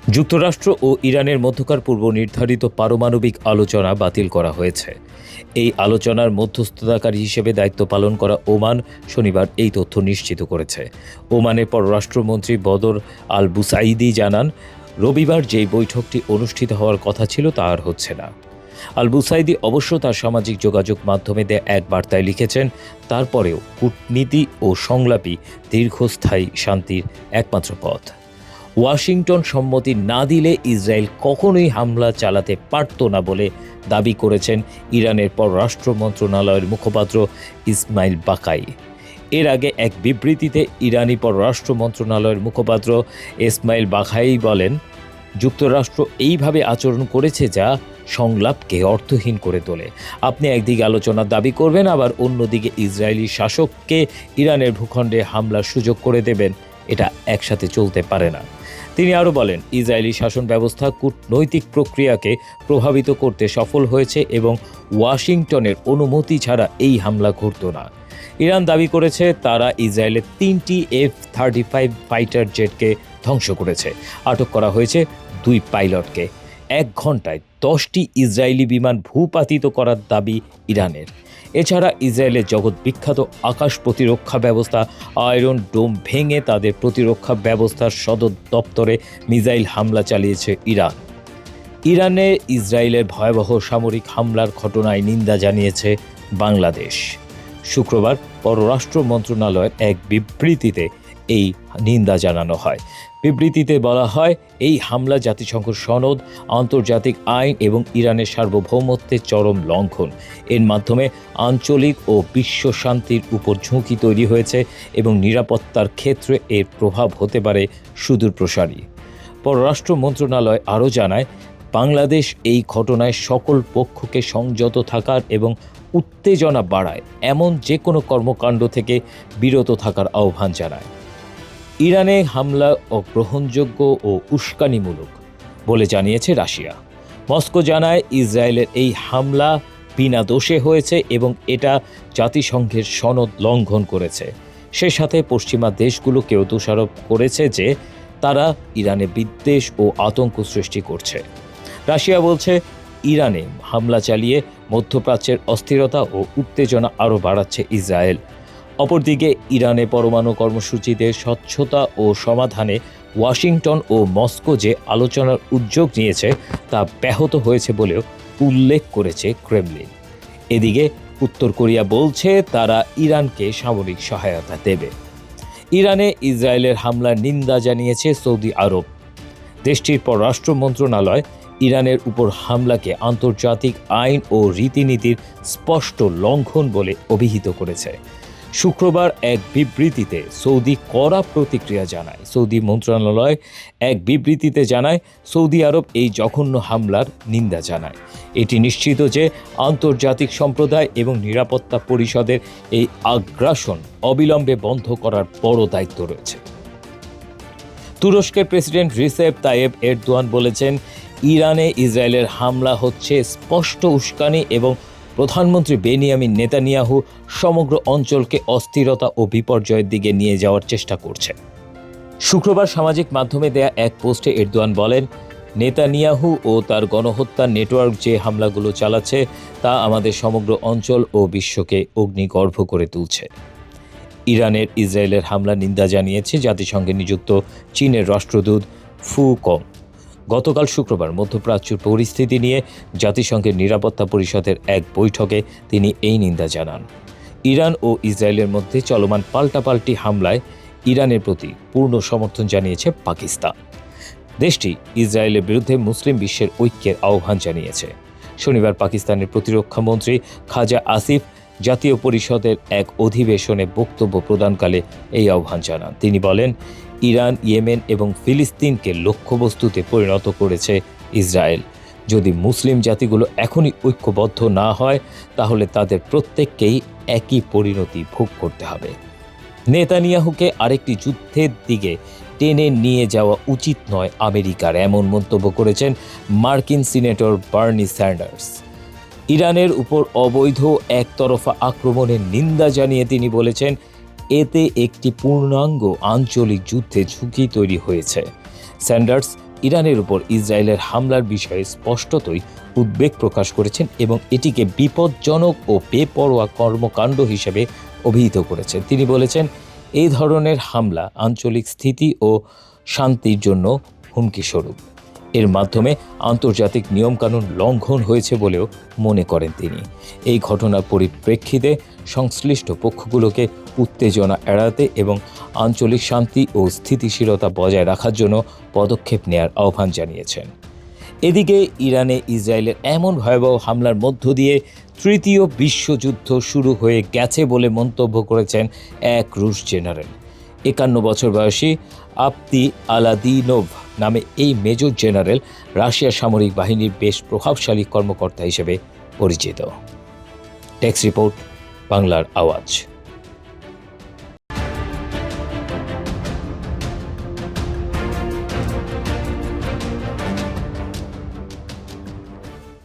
যুক্তরাষ্ট্র ও ইরানের মধ্যকার পূর্ব নির্ধারিত পারমাণবিক আলোচনা বাতিল করা হয়েছে। এই আলোচনার মধ্যস্থতাকারী হিসেবে দায়িত্ব পালন করা ওমান শনিবার এই তথ্য নিশ্চিত করেছে। ওমানের পররাষ্ট্রমন্ত্রী বদর আল বুসাইদি জানান, রবিবার যেই বৈঠকটি অনুষ্ঠিত হওয়ার কথা ছিল তা আর হচ্ছে না। আল বুসাইদি অবশ্য তার সামাজিক যোগাযোগ মাধ্যমে দেয়া এক বার্তায় লিখেছেন, তারপরেও কূটনীতি ও সংলাপই দীর্ঘস্থায়ী শান্তির একমাত্র পথ। ওয়াশিংটন সম্মতি না দিলে ইসরায়েল কখনোই হামলা চালাতে পারত না বলে দাবি করেছেন ইরানের পররাষ্ট্র মন্ত্রণালয়ের মুখপাত্র ইসমাইল বাকাই। এর আগে এক বিবৃতিতে ইরানি পররাষ্ট্র মন্ত্রণালয়ের মুখপাত্র ইসমাইল বাকাই বলেন, যুক্তরাষ্ট্র এইভাবে আচরণ করেছে যা সংলাপকে অর্থহীন করে তোলে। আপনি একদিকে আলোচনার দাবি করবেন, আবার অন্যদিকে ইসরায়েলি শাসককে ইরানের ভূখণ্ডে হামলার সুযোগ করে দেবেন। এটা একসাথে চলতে পারে না। তিনি আরও বলেন, ইসরায়েলি শাসন ব্যবস্থা কূটনৈতিক প্রক্রিয়াকে প্রভাবিত করতে সফল হয়েছে এবং ওয়াশিংটনের অনুমতি ছাড়া এই হামলা ঘটত না। ইরান দাবি করেছে তারা ইসরায়েলের 3টি F-35 ফাইটার জেটকে ধ্বংস করেছে। আটক করা হয়েছে 2 পাইলটকে। 1 ঘন্টায় 10টি ইসরায়েলি বিমান ভূপাতিত করার দাবি ইরানের। এছাড়া ইসরায়েলের জগৎ বিখ্যাত আকাশ প্রতিরক্ষা ব্যবস্থা আয়রন ডোম ভেঙে তাদের প্রতিরক্ষা ব্যবস্থার সদর দপ্তরে মিসাইল হামলা চালিয়েছে ইরান। ইরানে ইসরায়েলের ভয়াবহ সামরিক হামলার ঘটনায় নিন্দা জানিয়েছে বাংলাদেশ। শুক্রবার পররাষ্ট্র মন্ত্রণালয়ের এক বিবৃতিতে এই নিন্দা জানানো হয়। বিবৃতিতে বলা হয়, এই হামলা জাতিসংঘ সনদ, আন্তর্জাতিক আইন এবং ইরানের সার্বভৌমত্বের চরম লঙ্ঘন। এর মাধ্যমে আঞ্চলিক ও বিশ্ব শান্তির উপর ঝুঁকি তৈরি হয়েছে এবং নিরাপত্তার ক্ষেত্রে এর প্রভাব হতে পারে সুদূরপ্রসারী। পররাষ্ট্র মন্ত্রণালয় আরও জানায়, বাংলাদেশ এই ঘটনায় সকল পক্ষকে সংযত থাকার এবং উত্তেজনা বাড়ায় এমন যে কোনো কর্মকাণ্ড থেকে বিরত থাকার আহ্বান জানায়। ইরানে হামলা অগ্রহণযোগ্য ও উস্কানিমূলক বলে জানিয়েছে রাশিয়া। মস্কো জানায়, ইসরায়েলের এই হামলা বিনা দোষে হয়েছে এবং এটা জাতিসংঘের সনদ লঙ্ঘন করেছে। সে সাথে পশ্চিমা দেশগুলোকেও দোষারোপ করেছে যে তারা ইরানে বিদ্বেষ ও আতঙ্ক সৃষ্টি করছে। রাশিয়া বলছে, ইরানে হামলা চালিয়ে মধ্যপ্রাচ্যের অস্থিরতা ও উত্তেজনা আরও বাড়াচ্ছে ইসরায়েল। অপরদিকে ইরানে পরমাণু কর্মসূচিতে স্বচ্ছতা ও সমাধানে ওয়াশিংটন ও মস্কো যে আলোচনার উদ্যোগ নিয়েছে তা ব্যাহত হয়েছে বলেও উল্লেখ করেছে ক্রেমলিন। এদিকে উত্তর কোরিয়া বলছে তারা ইরানকে সামরিক সহায়তা দেবে। ইরানে ইসরায়েলের হামলার নিন্দা জানিয়েছে সৌদি আরব। দেশটির পররাষ্ট্র মন্ত্রণালয় ইরানের উপর হামলাকে আন্তর্জাতিক আইন ও রীতিনীতির স্পষ্ট লঙ্ঘন বলে অভিহিত করেছে। শুক্রবার এক বিবৃতিতে সৌদি কড়া প্রতিক্রিয়া জানায়। সৌদি মন্ত্রণালয় এক বিবৃতিতে জানায়, সৌদি আরব এই জঘন্য হামলার নিন্দা জানায়। এটি নিশ্চিত যে আন্তর্জাতিক সম্প্রদায় এবং নিরাপত্তা পরিষদের এই আগ্রাসন অবিলম্বে বন্ধ করার বড় দায়িত্ব রয়েছে। তুরস্কের প্রেসিডেন্ট রিসেপ তাইয়েব এরদোয়ান বলেছেন, ইরানে ইসরায়েলের হামলা হচ্ছে স্পষ্ট উস্কানি এবং প্রধানমন্ত্রী বেনিয়ামিন নেতানিয়াহু সমগ্র অঞ্চলকে অস্থিরতা ও বিপর্যয়ের দিকে নিয়ে যাওয়ার চেষ্টা করছে। শুক্রবার সামাজিক মাধ্যমে দেয়া এক পোস্টে এরদোয়ান বলেন, নেতানিয়াহু ও তার গণহত্যা নেটওয়ার্ক যে হামলাগুলো চালাচ্ছে তা আমাদের সমগ্র অঞ্চল ও বিশ্বকে অগ্নিগর্ভ করে তুলছে। ইরানের ইসরায়েলের হামলা নিন্দা জানিয়েছে জাতিসংঘে নিযুক্ত চীনের রাষ্ট্রদূত ফু কং। গতকাল শুক্রবার মধ্যপ্রাচ্যের পরিস্থিতি নিয়ে জাতিসংঘের নিরাপত্তা পরিষদের এক বৈঠকে তিনি এই নিন্দা জানান। ইরান ও ইসরায়েলের মধ্যে চলমান পাল্টাপাল্টি হামলায় ইরানের প্রতি পূর্ণ সমর্থন জানিয়েছে পাকিস্তান। দেশটি ইসরায়েলের বিরুদ্ধে মুসলিম বিশ্বের ঐক্যের আহ্বান জানিয়েছে। শনিবার পাকিস্তানের প্রতিরক্ষা মন্ত্রী খাজা আসিফ জাতীয় পরিষদের এক অধিবেশনে বক্তব্য প্রদানকালে এই আহ্বান জানান। তিনি বলেন, ইরান, ইয়েমেন এবং ফিলিস্তিনকে লক্ষ্যবস্তুতে পরিণত করেছে ইসরায়েল। যদি মুসলিম জাতিগুলো এখনই ঐক্যবদ্ধ না হয় তাহলে তাদের প্রত্যেককেই একই পরিণতি ভোগ করতে হবে। নেতানিয়াহুকে আরেকটি যুদ্ধের দিকে টেনে নিয়ে যাওয়া উচিত নয় আমেরিকার, এমন মন্তব্য করেছেন মার্কিন সিনেটর বার্নি স্যান্ডার্স। ইরানের উপর অবৈধ একতরফা আক্রমণের নিন্দা জানিয়ে তিনি বলেছেন, এতে একটি পূর্ণাঙ্গ আঞ্চলিক যুদ্ধে ঝুঁকি তৈরি হয়েছে। স্যান্ডার্স ইরানের উপর ইসরায়েলের হামলার বিষয়ে স্পষ্টতই উদ্বেগ প্রকাশ করেছেন এবং এটিকে বিপজ্জনক ও বেপরোয়া কর্মকাণ্ড হিসেবে অভিহিত করেছেন। তিনি বলেছেন, এই ধরনের হামলা আঞ্চলিক স্থিতি ও শান্তির জন্য হুমকিস্বরূপ। এর মাধ্যমে আন্তর্জাতিক নিয়মকানুন লঙ্ঘন হয়েছে বলেও মনে করেন তিনি। এই ঘটনার পরিপ্রেক্ষিতে সংশ্লিষ্ট পক্ষগুলোকে উত্তেজনা এড়াতে এবং আঞ্চলিক শান্তি ও স্থিতিশীলতা বজায় রাখার জন্য পদক্ষেপ নেওয়ার আহ্বান জানিয়েছেন। এদিকে ইরানে ইসরায়েলের এমন ভয়াবহ হামলার মধ্য দিয়ে তৃতীয় বিশ্বযুদ্ধ শুরু হয়ে গেছে বলে মন্তব্য করেছেন এক রুশ জেনারেল। 51 বছর বয়সী আপতি আলাদিনোভ নামে এই মেজর জেনারেল রাশিয়ার সামরিক বাহিনীর বেশ প্রভাবশালী কর্মকর্তা হিসেবে পরিচিত। টেক্স রিপোর্ট, বাংলার আওয়াজ।